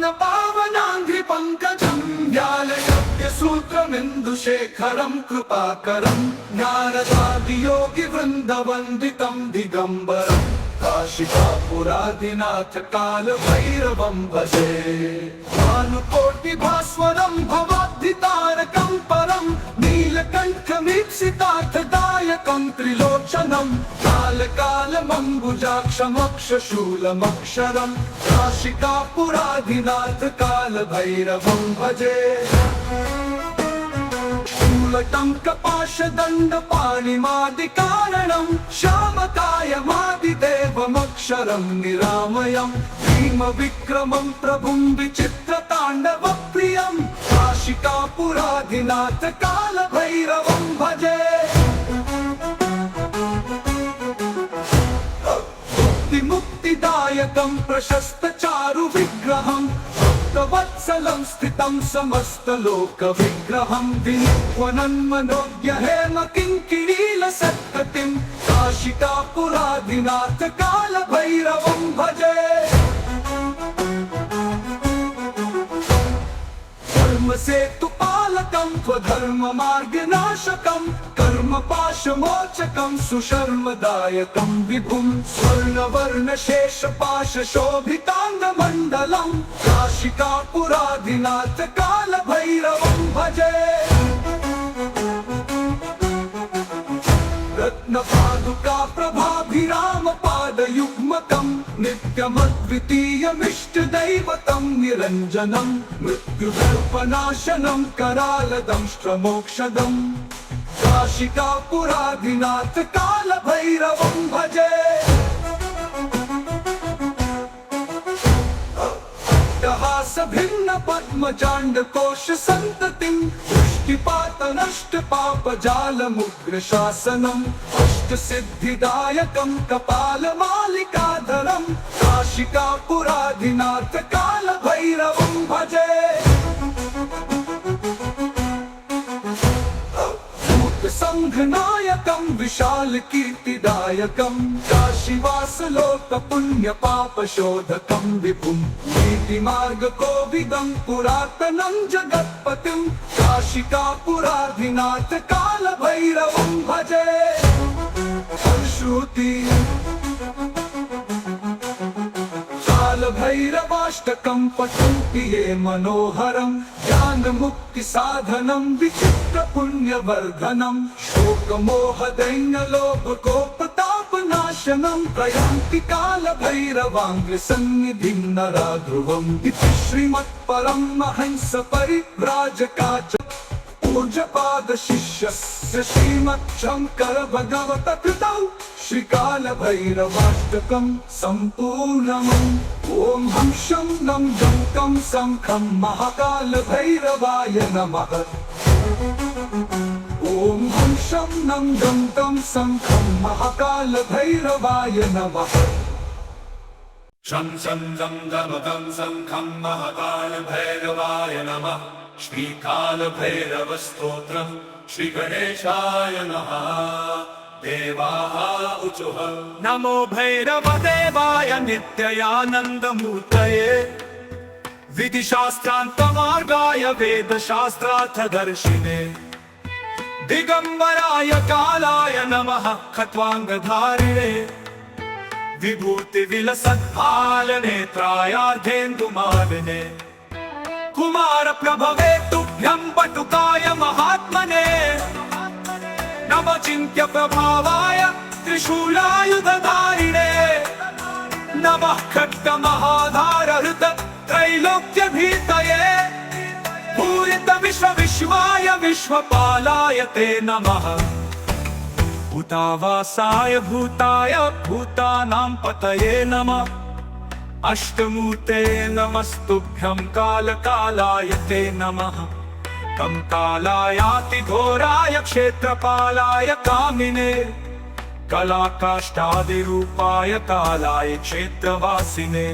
पावनांघ्रि पंकजं व्यालयज्ञ सूत्रमिन्दुशेखरं कृपाकरं नारदादियोगि वृन्दवन्दितं दिगम्बरं काशिकापुरादिनाथ कालभैरवं भजे भानुकोटिभास्वरं भवाब्धितारकं परं नीलकण्ठमीप्सितार्थदायकं त्रिलोचनं कालकालमम्बुजाक्षमक्षशूलमक्षरं काशिकापुरादिनाथ कालभैरवं भजे शूलटङ्कपाशदण्डपाणिमादिकारणं श्यामकायमादिदेवमक्षरं निरामयं भीमविक्रमं प्रभुं विचित्रताण्डवप्रियं काशिकापुरादिनाथ कालभैरवं भजे मुक्तिदायकं प्रशस्तचारुविग्रहं भक्तवत्सलं स्थितं समस्तलोकविग्रहं विनिह्वनन्मनोज्ञहेमकिङ्किणीलसत्कटिं काशिकापुरादिनाथ कालभैरवं भजे धर्मसेतुपालकं स्वधर्ममार्गनाशकं कर्मपाशमोचकं सुशर्मदायकं विभुं स्वर्णवर्णशेषपाशशोभिताङ्गमण्डलं काशिकापुरादिनाथ कालभैरवं भजे रत्नपादुका प्रभाभिरामपादयुग्मकं नित्यमद्वितीयमिष्टदैवतं निरञ्जनं मृत्युदर्पनाशनं करालदंष्ट्रमोक्षदं काशिकापुरादिनाथ कालभैरवं भजे भिन्न पद्मजाण्डकोश सन्ततिं दृष्टिपातनष्टपापजालमुग्रशासनम् अष्टसिद्धिदायकं कपालमालिकाधरं काशिकापुरादिनाथ कालभैरवं भजे संघनायकं विशालकीर्तिदायकं काशीवासलोकपुण्यपापशोधकं विभुं नीतिमार्गकोविदं पुरातनं जगत्पतिं काशिकापुरादिनाथ कालभैरवं भजे श्रुति कालभैरवाष्टकं पठन्ति ये मनोहरं ज्ञानमुक्तिसाधनं विचित्रपुण्यवर्धनं शोकमोहदैन्यलोभकोपतापनाशनं प्रयान्ति कालभैरवाङ्घ्रिसन्निधिं नरा ध्रुवम् इति श्रीमत्परमहंसपरिव्राजकाच पूज्यपादशिष्यस्य श्रीमच्छङ्करभगवतः कृतौ श्रीकालभैरवाष्टकं सम्पूर्णम् ॐ हं शं नं गं तं शङ्खं महाकालभैरवाय नमः ॐ हं शं नं गं तं शङ्खं महाकालभैरवाय नमः शं शं गं गं शङ्खं महाकालभैरवाय नमः श्रीकालभैरवस्तोत्रं श्रीगणेशाय नमः देवाः ऊचुः नमो भैरवदेवाय नित्यानन्दमूर्तये विधिशास्त्रान्तमार्गाय वेदशास्त्रार्थदर्शिने दिगम्बराय कालाय नमः खट्वाङ्गधारिणे विभूतिविलसत्फालनेत्रायार्धेन्दुमालिने कुमारप्रभवे तुभ्यं बटुकाय महात्मने नमः चिन्त्यप्रभावाय त्रिशूलायुधधारिणे नमः खड्गमहाधारहृतत्रैलोक्यभीतये भूरितविश्वविश्वाय विश्वपालाय ते नमः भूतावासाय भूताय भूतानां पतये नमः अष्टमूर्ते नमस्तुभ्यं कालकालाय ते नमः तं कालायातिघोराय क्षेत्रपालाय कामिने कलाकाष्ठादिरूपाय कालाय क्षेत्रवासिने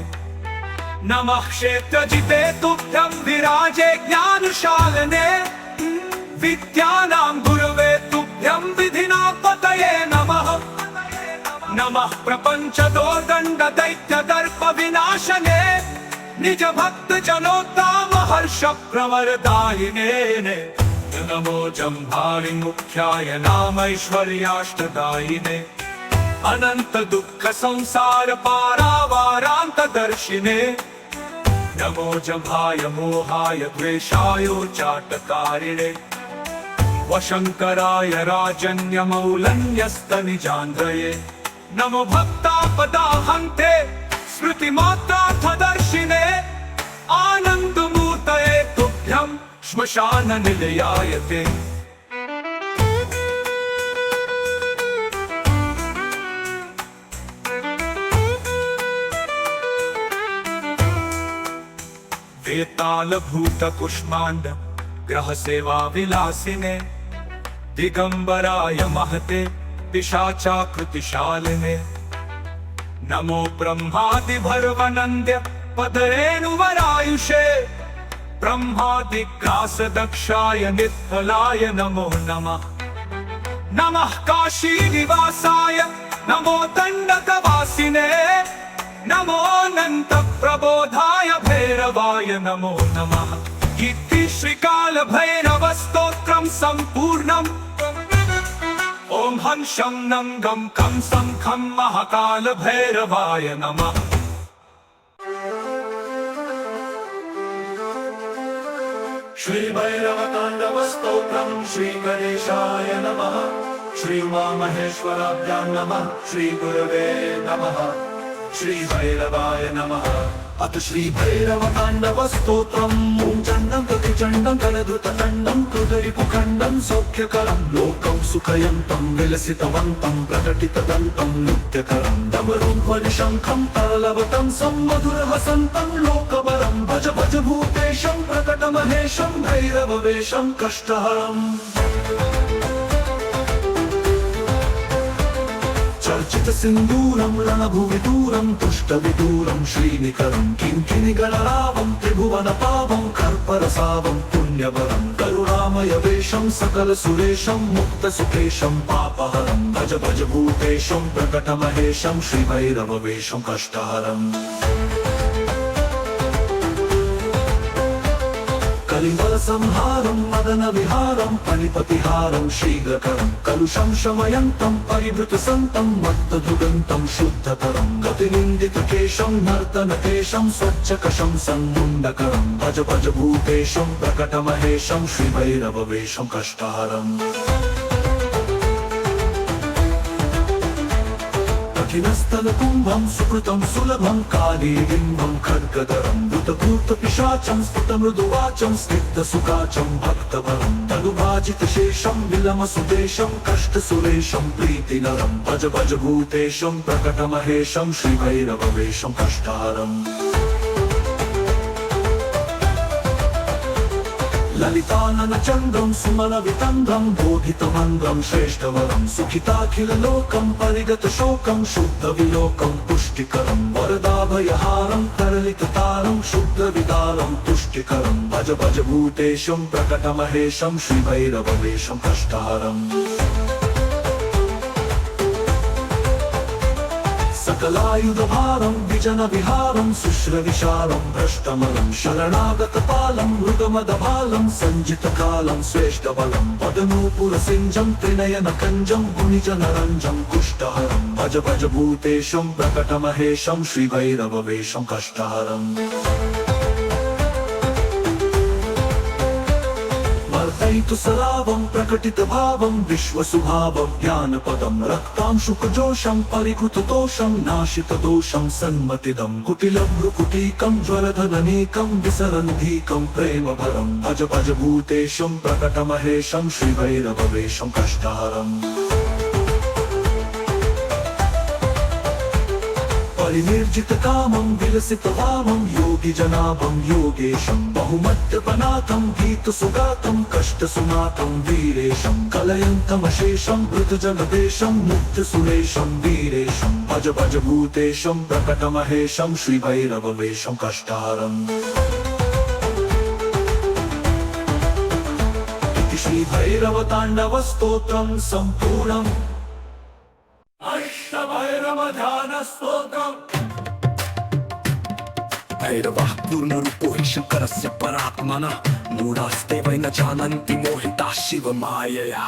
नमः क्षेत्रजिते तुभ्यं विराजे ज्ञानशालिने विद्यानां गुरवे तुभ्यं विधिनापतये नमः नमः प्रपञ्चदोर्दण्ड दैत्यदर्प विनाशने निज भक्त जनोता महर्ष प्रवरदायिने नमो जम्भारि मुख्याय नामैश्वर्याष्टदायिने अनंत दुःख संसार पारावारांत दर्शिने नमो जम्भाय मोहाय द्वेषायोच्चाटकारिणे वशंकराय राजन्यमौलन्यस्तनिजान्द्रये नमो भक्तापदाहन्ते स्मृतिमात्रार्थदर्शिने आनन्दमूर्तये तुभ्यं श्मशाननिलयाय ते वेतालभूतकुष्माण्ड ग्रहसेवा विलासिने दिगंबराय महते पिशाचाकृतिशालिने नमो ब्रह्मादिभर्वनन्द्य पदरेणुवरायुषे ब्रह्मादिग्रासदक्षाय नित्फलाय नमो नमः नमः काशीनिवासाय नमो दण्डकवासिने नमो अनन्तप्रबोधाय भैरवाय नमो नमः इति श्रीकालभैरवस्तोत्रं सम्पूर्णम् ॐ हं शं नं गं खं सं खं महाकालभैरवाय नमः श्रीभैरवताण्डवस्तोत्रं श्रीगणेशाय नमः श्रीउमामहेश्वराभ्यां नमः श्रीगुरवे नमः श्रीभैरवाय नमः अथ श्रीभैरवताण्डवस्तोत्रम् ॐ चण्डं कतिचण्डं कलधृतदण्डं कृतरिपुखण्डं सौख्यकरं लोकं सुखयन्तं विलसितवन्तं प्रकटितदन्तं नृत्यकरं डमरुं ध्वनिशङ्खं तरलवतं सम्मधुरहसन्तं लोकवरं भज भज भूतेशं प्रकटमहेशं भैरववेशं कष्टहरम् चर्चित सिन्दूरं रणभुविदूरं तुष्टविदूरं श्रीनिकरं किङ्किणिगणरावं त्रिभुवनपावं कर्परसावं पुण्यवरं करुणामयवेशं सकलसुरेशं मुक्तसुखेशं पापहरं भज भज भूतेशं प्रकटमहेशं श्रीभैरववेशं कष्टहरम् कलिवलसंहारं मदनविहारं फणिपतिहारं शीघ्रकरं कलुषं शमयन्तं परिभृतसन्तं मत्तदुगन्तं शुद्धतरं गतिनिन्दितकेशं नर्तनकेशं स्वच्छकशं सन्मुण्डकरं भज भज भूतेशं प्रकटमहेशं श्रीभैरववेशं कष्टहरम् कठिनस्थलकुम्भं सुकृतं सुलभं कालीबिम्बं खड्गधरं भूतभूतपिशाचं स्फुटमृदुवाचं स्निग्धसुखाचं भक्तवरं तनुभाजितशेषं विलमसुदेशं कष्टसुरेशं प्रीतिनरं भज भज भूतेशं प्रकटमहेशं श्रीभैरववेशं कष्टहरम् ललिताननचन्द्रं सुमनवितन्द्रं बोधितमन्द्रं श्रेष्ठवरं सुखिताखिललोकं परिगतशोकं शुद्धविलोकं पुष्टिकरं वरदाभयहारं तरलिततारं शुद्धविदारं तुष्टिकरं भज भज भूतेशं प्रकटमहेशं श्रीभैरववेशं कष्टहरम् सकलायुधभारं विजनविहारं शुश्रविशारं भ्रष्टमलं शरणागतपालं मृगमदभालं सञ्जितकालं श्रेष्ठबलं पदनूपुरसिञ्जं त्रिनयनकञ्जं गुणिजनरञ्जं कुष्ठहरं भज भज भूतेशं प्रकटमहेशं श्रीभैरववेशं कष्टहरम् सलावं प्रकटितभावं विश्वसुभावं ज्ञानपदं रक्तांशुकजोषं परिकृतदोषं नाशितदोषं सन्मतिदं कुटिलभ्रुकुटीकं ज्वरधननीकं विसरन्धीकं प्रेमभरं भज भज भूतेशं प्रकटमहेशं श्रीभैरववेशं कष्टहरम् परिनिर्जितकामं विलसितभावं योगिजनाभं योगेशं बहुमद्यपनाथं भीतसुगातं कष्टसुनाथं वीरेशं कलयन्तमशेषं वृतजगदेशं मुक्तसुरेशं वीरेशं भज भज भूतेशं प्रकटमहेशं श्रीभैरववेशं कष्टहरम् इति श्रीभैरवताण्डवस्तोत्रं सम्पूर्णम् अष्टभैरवध्यानस्तोत्रम् भैरवः पूर्णरूपो हि शङ्करस्य परात्मनः मूढास्ते वै न जानन्ति मोहिताः शिवमायया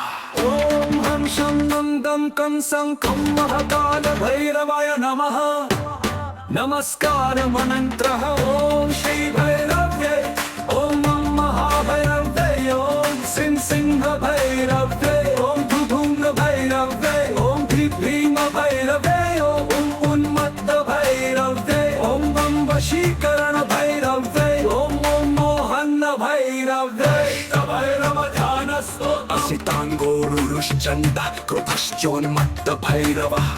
ॐ हं शं नन्दं कंसं खं महाकाल भैरवाय नमः नमस्कारमनन्त्रः ॐ श्री भैरव्यै ॐ मं महाभैरव्यै ॐ सिंह भैरव्यै ॐ धुधुङ्ग भैरव्यै ॐ भीम भैरव्यै ॐ उन्मत्त भैरव्यै ॐ वं वशीकरण भैरव्यै ॐ मोहन भैरव्यै भैरव ध्यानस्तो असिताङ्गोरुरुश्चण्ड क्रुधश्चोन्मत्त भैरवः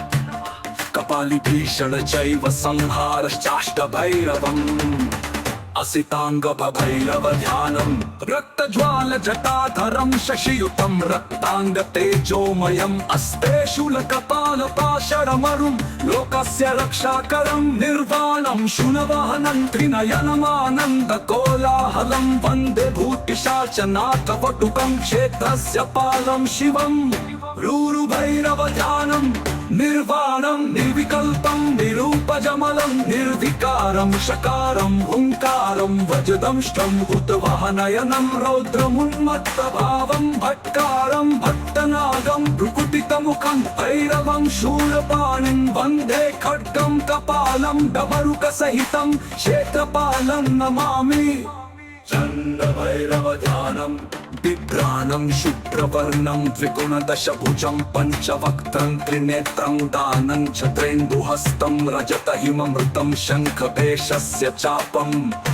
कपाली भीषण चैव संहारश्चाष्ट भैरवम् असितांग भैरव ध्यानम् रक्तज्वाल जटाधरं शशियुतं रक्तांग तेजोमयम् अस्ते शूलकपाल पाशरमरुं लोकस्य रक्षाकरं निर्वाणं शूलवाहनं त्रिनयनमानन्द कोलाहलं वन्दे भूतिशाचनाथ वटुकं क्षेत्रस्य पालं शिवम् रूरु भैरव ध्यानम् निर्वाणं निर्विकल्पं निरूपजमलं निर्विकारं शकारं हुङ्कारं वज्रदंष्ट्रं भूतवाहनयनं रौद्रमुन्मत्तभावं भट्कारं भट्टनागं भ्रुकुटितमुखं भैरवं शूलपाणिं वन्दे खड्गं कपालं डमरुकसहितं क्षेत्रपालं नमामि चण्ड भैरव ध्यानम् बिभ्राणं शुभ्रवर्णं द्विगुणदशभुजं पञ्चवक्त्रं त्रिनेत्रं दानं चतुरेन्दुहस्तं रजतहिममृतं शङ्खपेशस्य चापं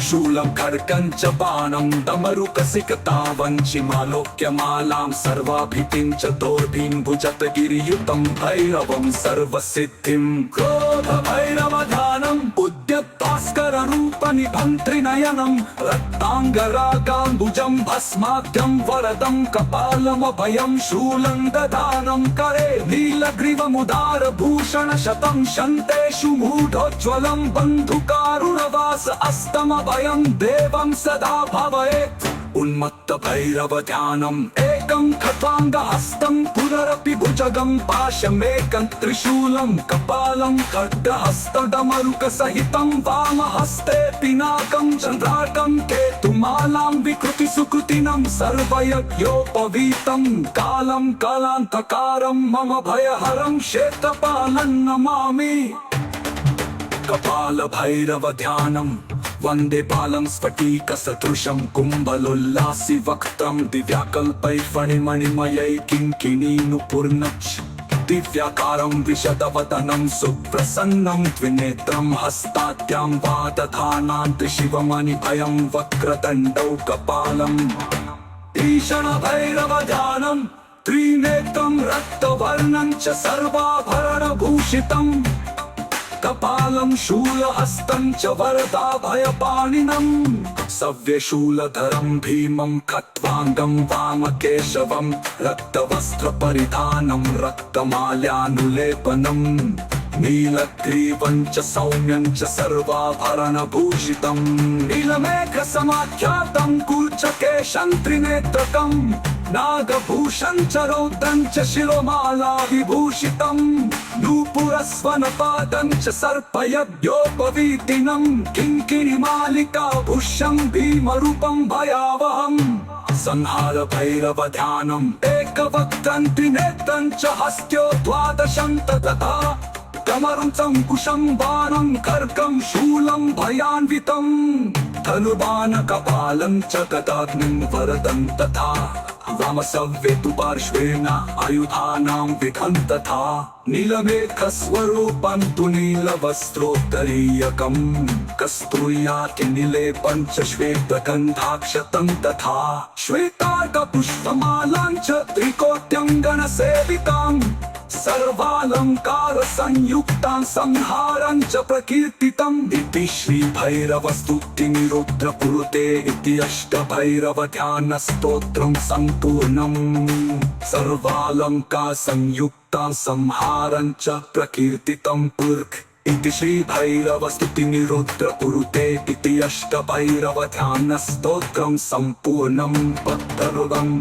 शूलं खड्गं च बाणं डमरुकसिकतावञ्चिमालोक्यमालां सर्वाभितिं च दोर्भिं भुजतगिरियुतं भैरवं सर्वसिद्धिं क्रोध भैरव ध्यानम् उद्यत्भास्कररूपनिभं त्रिनयनं रक्ताङ्गरागाम्बुजं भस्माद्यं वरदं कपालमभयं शूलं ददानं करे नीलग्रीवमुदारभूषणशतं शन्तेषु मूढोज्ज्वलं बन्धुकारुणवास अस्तमभयं देवं सदा भवेत् उन्मत्त भैरव ध्यानम् एकं खट्वाङ्गहस्तं पुनरपि भुजगं पाशमेकं त्रिशूलं कपालं खड्गहस्तडमरुकसहितं वामहस्ते पिनाकं चन्द्राकं केतुमालां विकृतिसुकृतिनं सर्वयज्ञोपवीतं कालं कालान्तकारं मम भयहरं क्षेत्रपालं नमामि कपाल भैरव ध्यानम् वन्दे बालं स्फटिकसदृशं कुम्भलोल्लासि वक्त्रं दिव्याकल्पैर्फणिमणिमयै किङ्किणीनुपूर्णच् दिव्याकारं विशदवदनं सुप्रसन्नं द्विनेत्रं हस्ताद्यां वादधानां त्रिशिवमणिभयं वक्रदण्डौ कपालम् ईशण भैरव ध्यानम् त्रिनेत्रं रक्तवर्णं च सर्वाभरणभूषितम् कपालं शूलहस्तं च वरदाभयपाणिनं सव्यशूलधरं भीमं खट्वाङ्गं वामकेशवं रक्तवस्त्रपरिधानं रक्तमाल्यानुलेपनं नीलग्रीवं च सौम्यं च सर्वाभरणभूषितं नीलमेघसमाख्यातं कूर्चकेशं त्रिनेत्रकं नागभूषं च रौद्रं च शिरोमाला विभूषितं नूपुरस्वनपादं च सर्पयज्ञोपवीतिनं किङ्किणिमालिकाभूषं भीमरूपं भयावहं संहार भैरव ध्यानम् एकवक्त्रं त्रिनेत्रं च हस्त्यो द्वादशं तथा कमरुं कुशं बाणं खड्गं शूलं भयान्वितं धनुर्बाणकपालं च गदाग्निं वरदं तथा वामसव्येतु पार्श्वेन आयुधानां विधं तथा नीलमेघस्वरूपं तु नीलवस्त्रोत्तरीयकं कस्तूर्याति निलेपं च श्वेतगन्धाक्षतं तथा श्वेतार्कपुष्पमालां च त्रिकोट्यङ्गनसेविताम् सर्वालंकार संयुक्तां संहारं च प्रकीर्तितम् इति श्री भैरवस्तुति निरुद्रपुरुते इति अष्टभैरव ध्यान स्तोत्रं सम्पूर्णम् सर्वालंकार संयुक्तां संहारं च प्रकीर्तितं पुर्ख इति श्री भैरवस्तुति निरुद्रपुरुते इति अष्टभैरव ध्यान स्तोत्रं सम्पूर्णं पत्तरुदम्